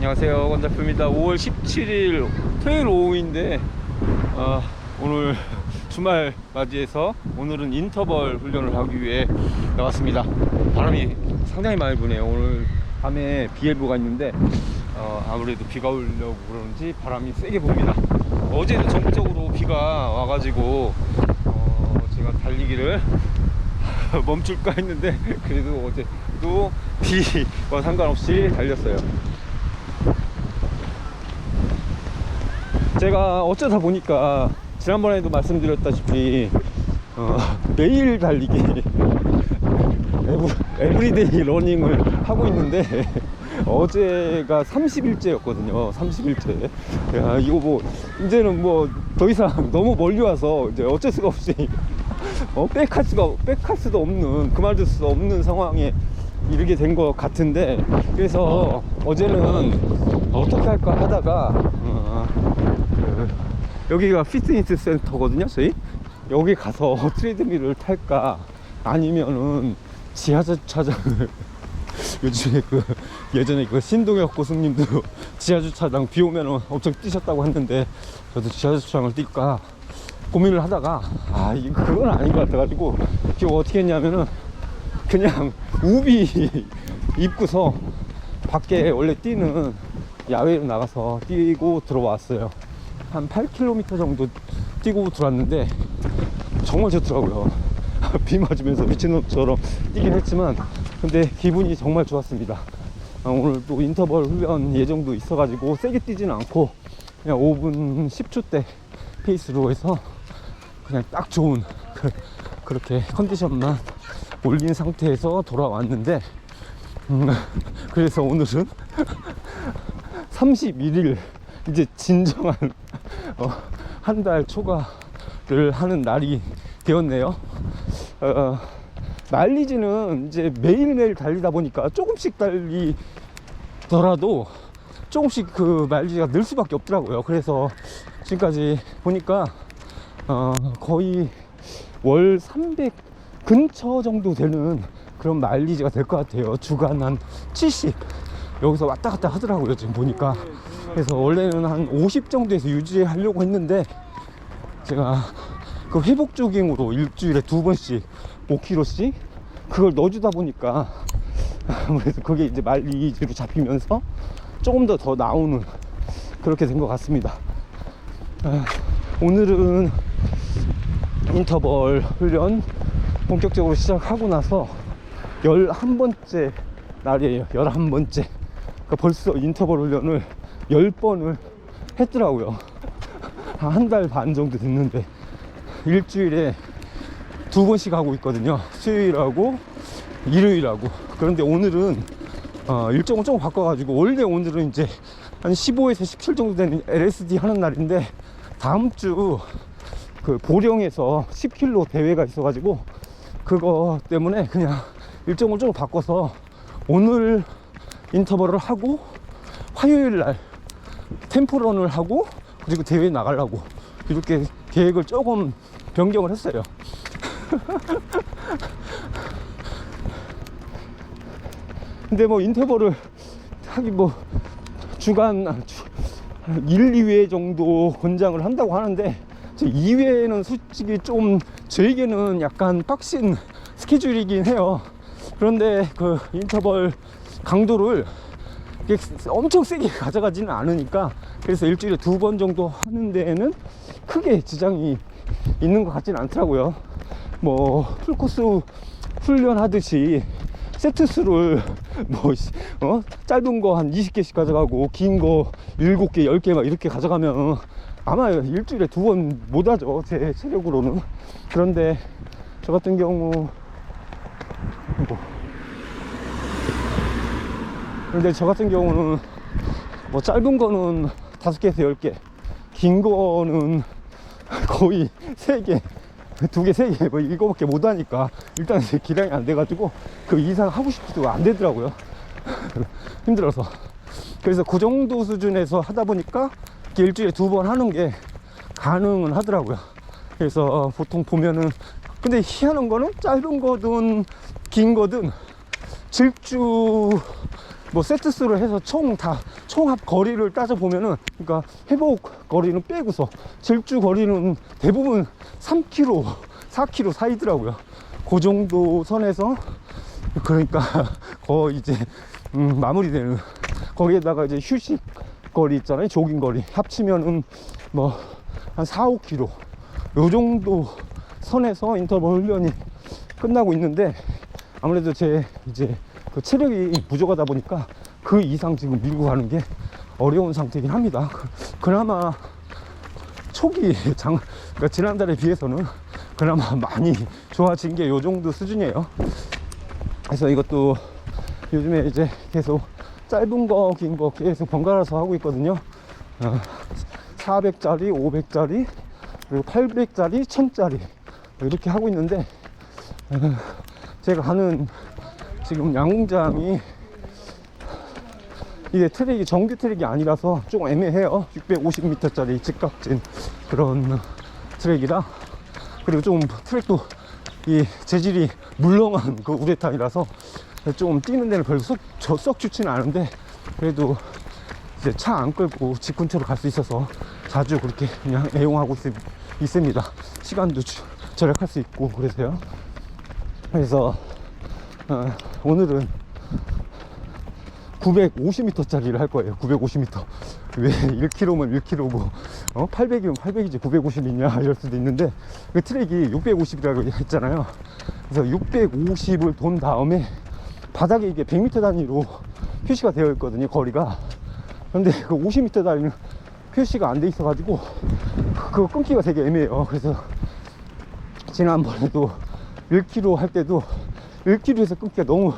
안녕하세요, 권작표입니다. 5월 17일 토요일 오후인데 오늘 주말 맞이해서 오늘은 인터벌 훈련을 하기 위해 나왔습니다. 바람이 상당히 많이 부네요. 오늘 밤에 비 예보가 있는데 아무래도 비가 오려고 그러는지 바람이 세게 붑니다. 어제는 전국적으로 비가 와가지고 제가 달리기를 멈출까 했는데 그래도 어제도 비와 상관없이 달렸어요. 제가 어쩌다 보니까 지난번에도 말씀드렸다시피 매일 달리기 에브리데이 러닝을 하고 있는데 어제가 30일째였거든요. 30일째. 야, 이거 뭐 이제는 뭐 더 이상 너무 멀리 와서 이제 어쩔 수가 없이 백할 수도 없는, 그만둘 수 없는 상황에 이르게 된 것 같은데, 그래서 어제는 어떻게 할까 하다가 여기가 피트니스 센터거든요. 저희 여기 가서 트레드밀을 탈까 아니면은 지하주차장을 요즘에 예전에 신동엽 고수님도 지하주차장 비 오면 엄청 뛰셨다고 했는데, 저도 지하주차장을 뛸까 고민을 하다가 그건 아닌 것 같아가지고 지금 어떻게 했냐면은 그냥 우비 입고서 밖에 원래 뛰는 야외로 나가서 뛰고 들어왔어요. 한 8km 정도 뛰고 들어왔는데 정말 좋더라고요. 비 맞으면서 미친놈처럼 뛰긴 했지만 근데 기분이 정말 좋았습니다. 오늘 또 인터벌 훈련 예정도 있어가지고 세게 뛰지는 않고 그냥 5분 10초대 페이스로 해서 그냥 딱 좋은 그렇게 컨디션만 올린 상태에서 돌아왔는데 그래서 오늘은 31일 이제 진정한 한 달 초과를 하는 날이 되었네요. 마일리지는 이제 매일매일 달리다 보니까 조금씩 달리더라도 조금씩 그 마일리지가 늘 수밖에 없더라고요. 그래서 지금까지 보니까 거의 월 300 근처 정도 되는 그런 마일리지가 될 것 같아요. 주간 한 70 여기서 왔다 갔다 하더라고요, 지금 보니까. 그래서 원래는 한 50 정도에서 유지하려고 했는데 제가 그 회복 조깅으로 일주일에 2번씩 5km씩 그걸 넣어주다 보니까 아무래도 그게 이제 마일리지로 잡히면서 조금 더 나오는 그렇게 된 것 같습니다. 오늘은 인터벌 훈련 본격적으로 시작하고 나서 11번째 날이에요. 11번째. 그러니까 벌써 인터벌 훈련을 10번을 했더라고요. 한 달 반 정도 됐는데 일주일에 2번씩 하고 있거든요. 수요일하고 일요일하고. 그런데 오늘은 일정을 조금 바꿔가지고 원래 오늘은 이제 한 15에서 17 정도 되는 LSD 하는 날인데 다음 주 그 보령에서 10km 대회가 있어가지고 그거 때문에 그냥 일정을 좀 바꿔서 오늘 인터벌을 하고 화요일 날 템포런을 하고 그리고 대회에 나가려고 이렇게 계획을 조금 변경을 했어요. 근데 뭐 인터벌을 하기 뭐 주간 1, 2회 정도 권장을 한다고 하는데 2회는 솔직히 좀 저에게는 약간 빡신 스케줄이긴 해요. 그런데 그 인터벌 강도를 엄청 세게 가져가지는 않으니까 그래서 일주일에 2번 정도 하는 데에는 크게 지장이 있는 것 같지는 않더라고요. 뭐 풀코스 훈련하듯이 세트수를 짧은 거 한 20개씩 가져가고 긴 거 7개 10개 막 이렇게 가져가면 아마 일주일에 2번 못하죠, 제 체력으로는. 그런데 저 같은 경우 근데 저 같은 경우는 뭐 짧은 거는 5개에서 10개, 긴 거는 거의 3개, 2개, 3개 뭐 이거밖에 못하니까 일단 제 기량이 안 돼가지고 그 이상 하고 싶지도 안 되더라고요. 힘들어서. 그래서 그 정도 수준에서 하다 보니까 일주일에 2번 하는 게 가능은 하더라고요. 그래서 보통 보면은 근데 희한한 거는 짧은 거든 긴 거든 질주 뭐 세트수를 해서 총합 거리를 따져보면은, 그러니까 회복 거리는 빼고서 질주 거리는 대부분 3km, 4km 사이더라고요. 그 정도 선에서, 그러니까 거의 이제 마무리되는, 거기에다가 이제 휴식 거리 있잖아요. 조깅 거리 합치면은 뭐 한 4, 5km 요 정도 선에서 인터벌 훈련이 끝나고 있는데, 아무래도 제 이제 그 체력이 부족하다 보니까 그 이상 지금 밀고 가는 게 어려운 상태이긴 합니다. 그나마 초기 그러니까 지난달에 비해서는 그나마 많이 좋아진 게 요 정도 수준이에요. 그래서 이것도 요즘에 이제 계속 짧은 거, 긴 거 계속 번갈아서 하고 있거든요. 400짜리, 500짜리, 그리고 800짜리, 1000짜리 이렇게 하고 있는데, 제가 가는 지금 양궁장이 이게 트랙이 정규 트랙이 아니라서 조금 애매해요. 650m짜리 직각진 그런 트랙이라, 그리고 좀 트랙도 이 재질이 물렁한 그 우레탄이라서 좀 뛰는 데는 별로 썩 좋지는 않은데, 그래도 이제 차 안 끌고 집 근처로 갈 수 있어서 자주 그렇게 그냥 애용하고 있습니다. 시간도 절약할 수 있고 그래서요. 그래서 오늘은 950m짜리를 할 거예요. 950m. 왜 1km면 1km고 800이면 800이지 950이냐 이럴 수도 있는데, 그 트랙이 650이라고 했잖아요. 그래서 650을 돈 다음에 바닥에 이게 100m 단위로 표시가 되어 있거든요, 거리가. 근데 그 50m 단위는 표시가 안 돼 있어 가지고 그거 끊기가 되게 애매해요. 그래서 지난번에도 1km 할 때도 1km에서 끊기가 너무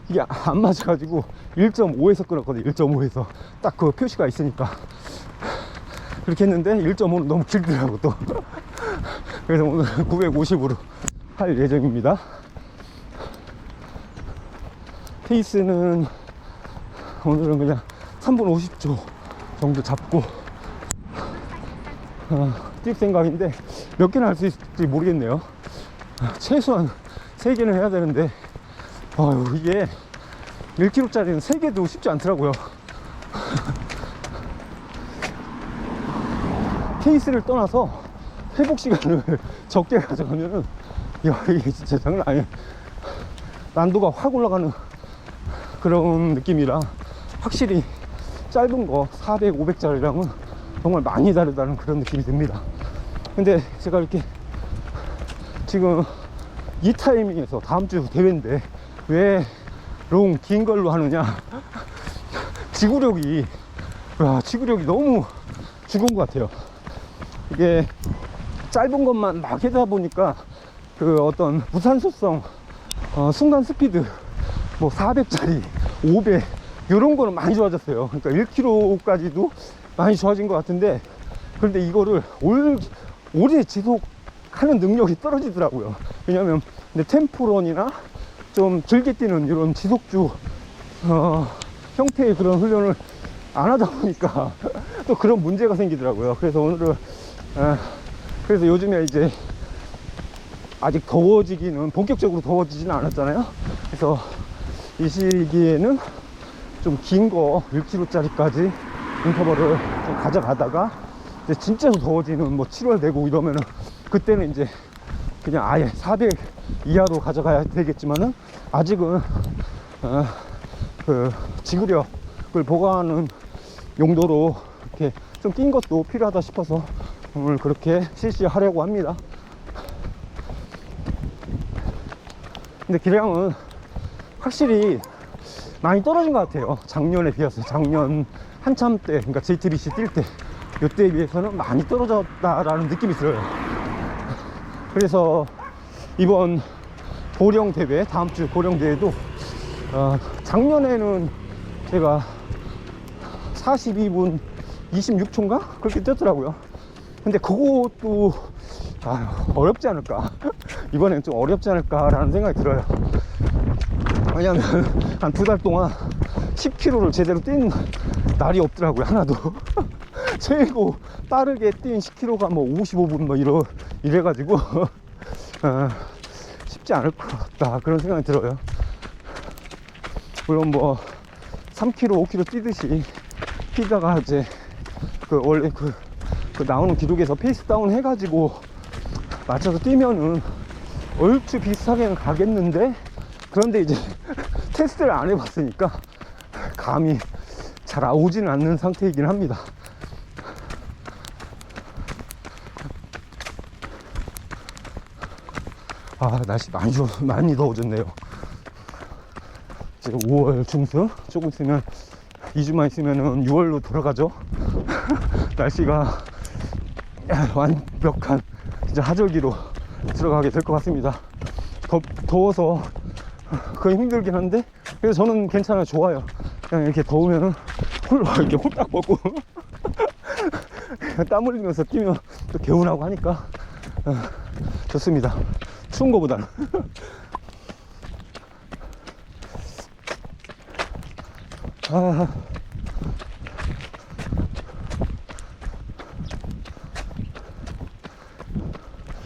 이게 안 맞아 가지고 1.5에서 끊었거든요. 1.5에서 딱 그 표시가 있으니까 그렇게 했는데 1.5는 너무 길더라고 또. 그래서 오늘 950으로 할 예정입니다. 페이스는 오늘은 그냥 3분 50초 정도 잡고 뛸 생각인데, 몇 개나 할 수 있을지 모르겠네요. 최소한 3개는 해야 되는데, 이게 1km짜리는 3개도 쉽지 않더라고요. 페이스를 떠나서 회복 시간을 적게 가져가면은, 이게 진짜 장난 아니에요. 난도가 확 올라가는 그런 느낌이라, 확실히 짧은 거 400, 500짜리랑은 정말 많이 다르다는 그런 느낌이 듭니다. 근데 제가 이렇게 지금 이 타이밍에서 다음 주 대회인데 왜 롱 긴 걸로 하느냐. 지구력이 너무 죽은 것 같아요. 이게 짧은 것만 막 하다 보니까 그 어떤 무산소성, 순간 스피드, 뭐 400짜리, 500 이런 거는 많이 좋아졌어요. 그러니까 1km까지도 많이 좋아진 것 같은데, 그런데 이거를 오래 지속하는 능력이 떨어지더라고요. 왜냐면 템포런이나 좀 길게 뛰는 이런 지속주 형태의 그런 훈련을 안 하다 보니까 또 그런 문제가 생기더라고요. 그래서 오늘은 그래서 요즘에 이제 아직 본격적으로 더워지지는 않았잖아요. 그래서 이 시기에는 좀 긴 거 1km짜리까지 인터벌을 좀 가져가다가, 이제 진짜 더워지는 뭐 7월 되고 이러면은 그때는 이제 그냥 아예 400 이하로 가져가야 되겠지만은, 아직은 그 지구력을 보강하는 용도로 이렇게 좀 낀 것도 필요하다 싶어서 오늘 그렇게 실시하려고 합니다. 근데 기량은 확실히 많이 떨어진 것 같아요. 작년에 비해서. 작년 한참 때, 그러니까 JTBC 뛸 때, 요때에 비해서는 많이 떨어졌다라는 느낌이 들어요. 그래서 이번 보령 대회, 다음 주 보령 대회도 작년에는 제가 42분 26초인가? 그렇게 뛰었더라고요. 근데 그것도 어렵지 않을까. 이번엔 좀 어렵지 않을까라는 생각이 들어요. 왜냐면 한 2달 동안 10km를 제대로 뛴 날이 없더라고요, 하나도. 최고 빠르게 뛴 10km가 뭐 55분 뭐 이래가지고 쉽지 않을 것 같다, 그런 생각이 들어요. 물론 뭐 3km, 5km 뛰듯이 뛰다가 이제 원래 나오는 기록에서 페이스 다운 해가지고 맞춰서 뛰면은 얼추 비슷하게는 가겠는데, 그런데 이제 테스트를 안 해봤으니까 감이 잘 오지는 않는 상태이긴 합니다. 날씨 많이 더워졌네요. 이제 5월 중순, 조금 있으면 2주만 있으면은 6월로 돌아가죠. 날씨가 완벽한 진짜 하절기로 들어가게 될 것 같습니다. 더워서 거의 힘들긴 한데, 그래서 저는 괜찮아요. 좋아요. 그냥 이렇게 더우면은 이렇게 홀딱 벗고 땀 흘리면서 뛰면 또 개운하고 하니까 좋습니다. 추운 거보다는.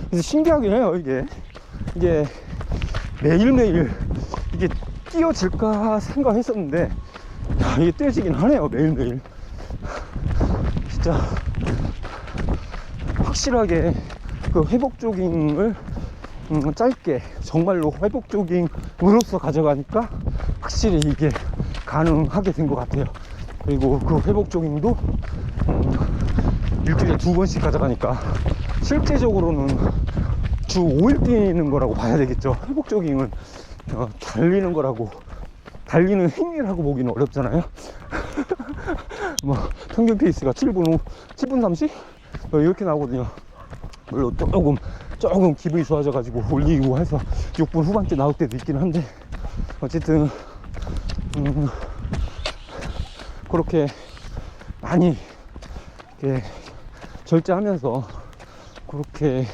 그래서 신기하긴 해요. 이게 매일매일 이게 뛰어질까 생각했었는데, 이게 뛰어지긴 하네요. 매일매일 진짜 확실하게 그 회복 조깅을 짧게 정말로 회복 조깅으로서 가져가니까 확실히 이게 가능하게 된 것 같아요. 그리고 그 회복 조깅도 일주일에 2번씩 가져가니까 실제적으로는 주 5일 뛰는 거라고 봐야 되겠죠. 회복 조깅은 달리는 거라고, 달리는 행위라고 보기는 어렵잖아요. 뭐 평균 페이스가 7분 30? 이렇게 나오거든요. 물론 조금 기분이 좋아져 가지고 올리고 해서 6분 후반대 나올 때도 있긴 한데, 어쨌든 그렇게 많이 이렇게 절제하면서 그렇게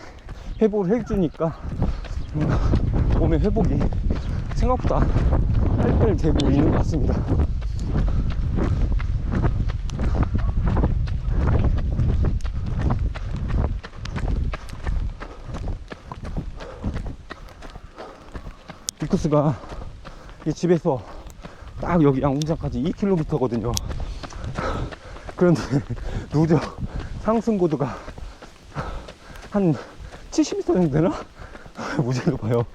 회복을 해주니까 몸의 회복이 생각보다 빨리빨리 되고 있는 것 같습니다. 이 코스가 이 집에서 딱 여기 양궁장까지 2km거든요. 그런데 누적 상승고도가 한 70m 정도 되나? 무지개 높아요.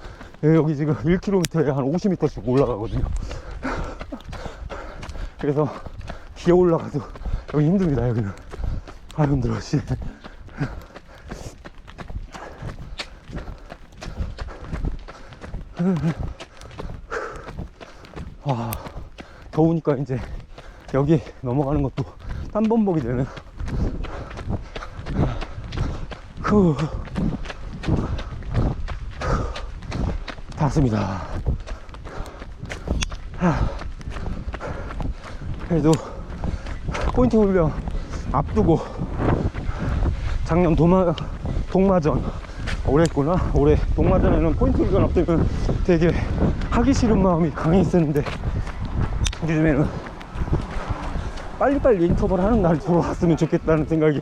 여기 지금 1km에 한 50m씩 올라가거든요. 그래서 기어 올라가도 여기 힘듭니다. 여기는 힘들어. 더우니까 이제 여기 넘어가는 것도 땀범벅이 되는. 다 왔습니다. 그래도 포인트 훈련 앞두고 작년 동마전 올해 했구나. 올해 동마전에는 포인트 훈련 앞두면 되게 하기 싫은 마음이 강했었는데, 요즘에는 빨리빨리 인터벌 하는 날이 들어왔으면 좋겠다는 생각이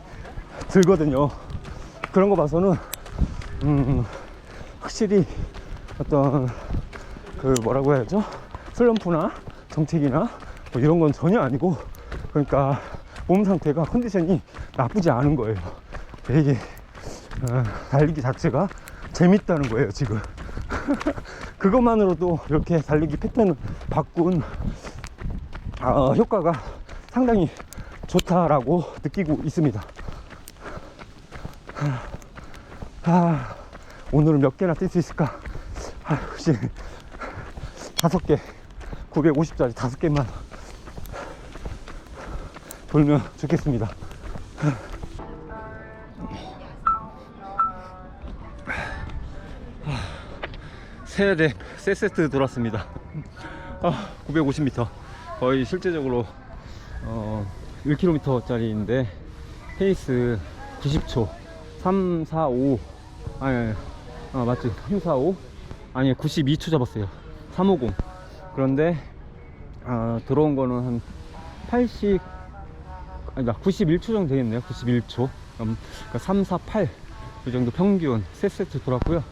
들거든요. 그런 거 봐서는 확실히 어떤 뭐라고 해야죠, 슬럼프나 정책이나 뭐 이런 건 전혀 아니고, 그러니까 몸 상태가, 컨디션이 나쁘지 않은 거예요. 되게 달리기 자체가 재밌다는 거예요 지금. 그것만으로도 이렇게 달리기 패턴을 바꾼 효과가 상당히 좋다라고 느끼고 있습니다. 오늘은 몇 개나 뛸 수 있을까? 혹시 5개, 950짜리 5개만 돌면 좋겠습니다. 세대 세 세트 돌았습니다. 950m, 거의 실제적으로 1km짜리인데 페이스 90초 3, 4, 5 아니 맞지? 3, 4, 5 아니 92초 잡았어요. 350. 그런데 들어온 거는 한 80 아니다 91초 정도 되겠네요. 91초. 그러니까 3, 4, 8 이 정도 평균 3세트 돌았고요.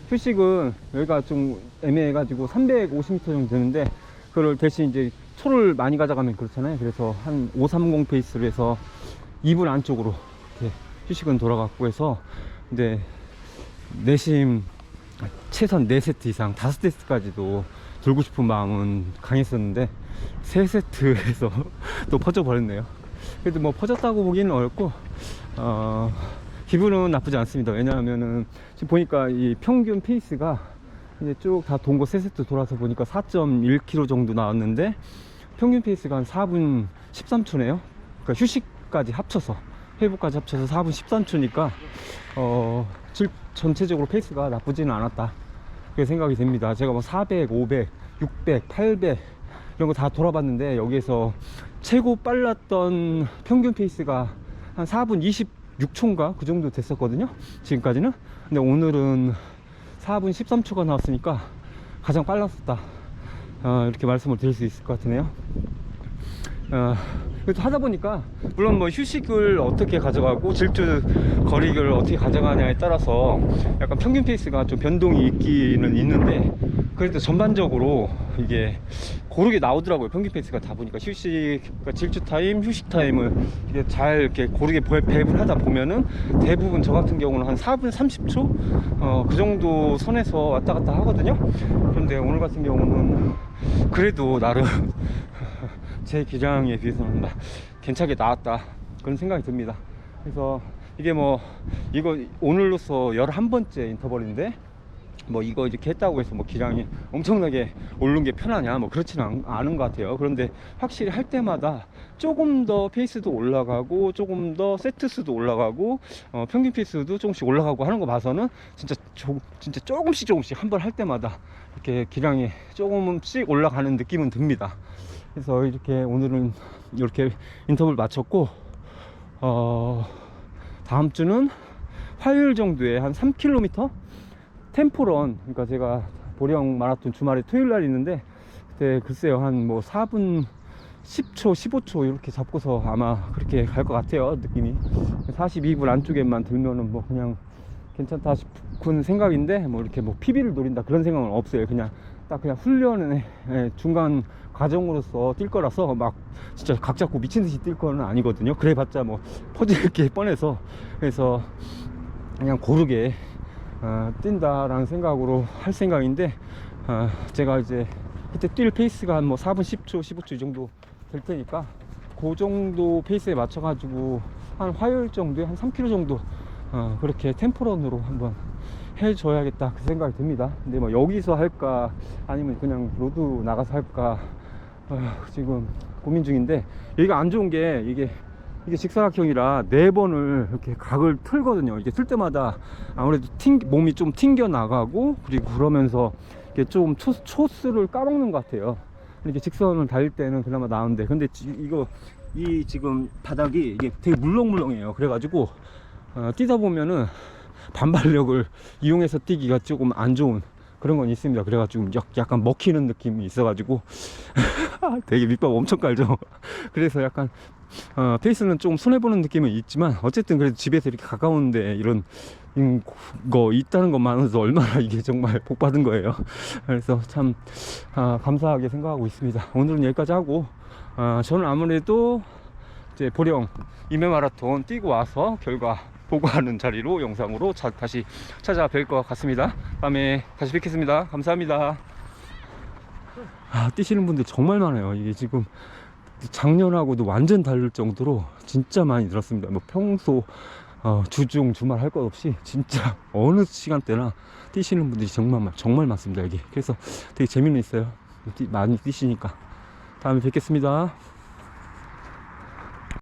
휴식은 여기가 좀 애매해가지고 350m 정도 되는데, 그걸 대신 이제 초를 많이 가져가면 그렇잖아요. 그래서 한 530 페이스로 해서 2분 안쪽으로 이렇게 휴식은 돌아갔고 해서, 근데 내심 최선 4세트 이상 5세트까지도 돌고 싶은 마음은 강했었는데 3세트에서 또 퍼져 버렸네요. 그래도 뭐 퍼졌다고 보기는 어렵고 기분은 나쁘지 않습니다. 왜냐하면은 지금 보니까 이 평균 페이스가 이제 쭉 다 돈 거 3세트 돌아서 보니까 4.1km 정도 나왔는데 평균 페이스가 한 4분 13초네요. 그러니까 휴식까지 합쳐서, 회복까지 합쳐서 4분 13초니까 전체적으로 페이스가 나쁘지는 않았다, 그렇게 생각이 됩니다. 제가 뭐 400, 500, 600, 800 이런 거 다 돌아봤는데 여기에서 최고 빨랐던 평균 페이스가 한 4분 26초인가 그 정도 됐었거든요, 지금까지는. 근데 오늘은 4분 13초가 나왔으니까 가장 빨랐었다, 이렇게 말씀을 드릴 수 있을 것 같으네요. 그래도 하다 보니까 물론 뭐 휴식을 어떻게 가져가고 질주 거리를 어떻게 가져가냐에 따라서 약간 평균 페이스가 좀 변동이 있기는 있는데, 그래도 전반적으로 이게 고르게 나오더라고요. 평균 페이스가 다 보니까 휴식, 그러니까 질주 타임, 휴식 타임을 이게 잘 이렇게 고르게 배분을 하다 보면은 대부분 저 같은 경우는 한 4분 30초 그 정도 선에서 왔다 갔다 하거든요. 그런데 오늘 같은 경우는 그래도 나름 제 기량에 비해서는 괜찮게 나왔다, 그런 생각이 듭니다. 그래서 이게 뭐 이거 오늘로서 11번째 인터벌인데 뭐 이거 이렇게 했다고 해서 뭐 기량이 엄청나게 오른 게 편하냐, 뭐 그렇지는 않은 것 같아요. 그런데 확실히 할 때마다 조금 더 페이스도 올라가고 조금 더 세트 수도 올라가고 평균 페이스도 조금씩 올라가고 하는 거 봐서는 진짜 조금씩 한 번 할 때마다 이렇게 기량이 조금씩 올라가는 느낌은 듭니다. 그래서 이렇게 오늘은 이렇게 인터뷰를 마쳤고 다음 주는 화요일 정도에 한 3km 템포런, 그러니까 제가 보령 마라톤 주말에 토요일 날 있는데 그때 글쎄요 한 뭐 4분 10초 15초 이렇게 잡고서 아마 그렇게 갈 것 같아요, 느낌이. 42분 안쪽에만 들면은 뭐 그냥 괜찮다 싶은 생각인데, 뭐 이렇게 뭐 PB를 노린다 그런 생각은 없어요. 그냥 딱 그냥 훈련의 중간 과정으로서 뛸 거라서 막 진짜 각 잡고 미친듯이 뛸 거는 아니거든요. 그래봤자 뭐 퍼질 게 뻔해서, 그래서 그냥 고르게 뛴다라는 생각으로 할 생각인데, 제가 이제 그때 뛸 페이스가 한 뭐 4분 10초 15초 이 정도 될 테니까 그 정도 페이스에 맞춰 가지고 한 화요일 정도에 한 3km 정도 그렇게 템포런으로 한번 해줘야겠다, 그 생각이 듭니다. 근데 뭐 여기서 할까 아니면 그냥 로드 나가서 할까 지금 고민 중인데, 여기가 안 좋은 게 이게 직사각형이라 4번을 이렇게 각을 틀거든요. 이게 틀 때마다 아무래도 몸이 좀 튕겨 나가고, 그리고 그러면서 이게 좀 초스를 까먹는 것 같아요. 이렇게 직선을 달릴 때는 그나마 나은데, 근데 이 지금 바닥이 이게 되게 물렁물렁해요. 그래가지고 뛰다 보면은 반발력을 이용해서 뛰기가 조금 안 좋은 그런 건 있습니다. 그래가지고 약간 먹히는 느낌이 있어가지고 되게 밑밥 엄청 깔죠. 그래서 약간 페이스는 좀 손해보는 느낌은 있지만, 어쨌든 그래도 집에서 이렇게 가까운데 이런 거 있다는 것만으로도 얼마나 이게 정말 복 받은 거예요. 그래서 참 감사하게 생각하고 있습니다. 오늘은 여기까지 하고 저는 아무래도 이제 보령 임해 마라톤 뛰고 와서 결과 보고하는 자리로 영상으로 다시 찾아뵐 것 같습니다. 다음에 다시 뵙겠습니다. 감사합니다. 뛰시는 분들 정말 많아요. 이게 지금 작년하고도 완전 다를 정도로 진짜 많이 늘었습니다. 뭐 평소 주중 주말 할 것 없이 진짜 어느 시간대나 뛰시는 분들이 정말 많습니다, 여기. 그래서 되게 재미는 있어요, 많이 뛰시니까. 다음에 뵙겠습니다.